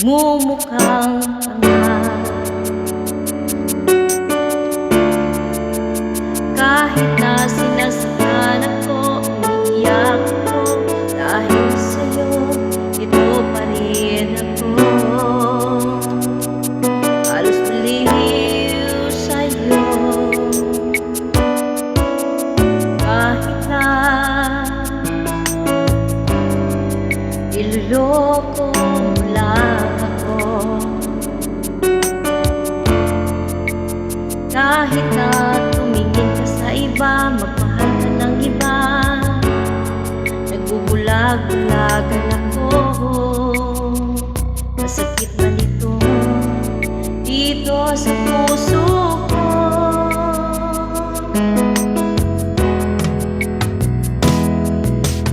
nagmumukhang tanga. Kahit na sinasaktan ako, umiiyak ako, dahil sa'yo, ito pa rin ako. Halos baliw sa'yo, kahit na iloloko lang ako. Kahit na tumingin ka sa iba, magmahal ka ng iba, nagbubulag-bulagan ako. Masakit man ito dito sa puso ko.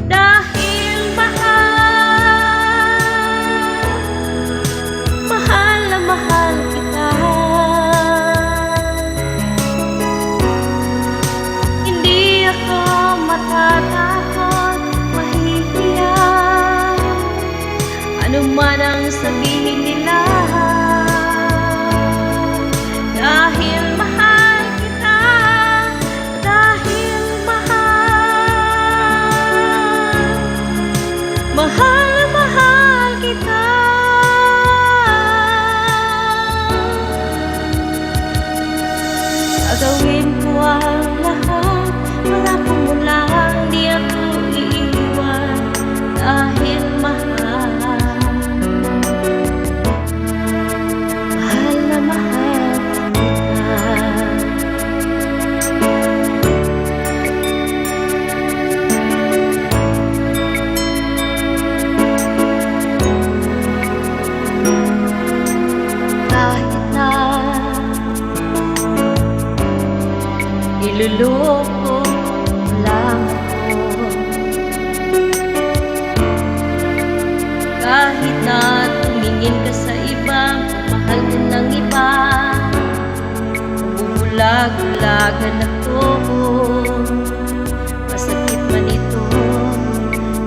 Dahil mahal na mahal kita, hindi ako matatakot, mahihiya ano man ang sabihin nila. Dahil mahal kita, dahil mahal na mahal kita. Gagawin ko ang lahat para kung lang di ako iiwan. Dahil mahal na mahal kita. Kahit na iloloko lang ako, kahit na tumingin ka sa iba, mahal ka ng iba, bubulag-bulagan ako. Masakit man ito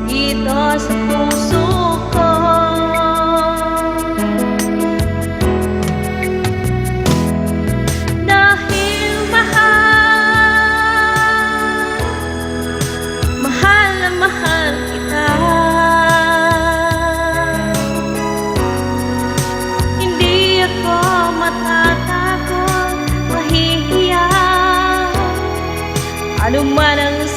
dito sa puso ko. Dahil mahal na mahal kita, hindi ako matatakot, mahihiya ano man ang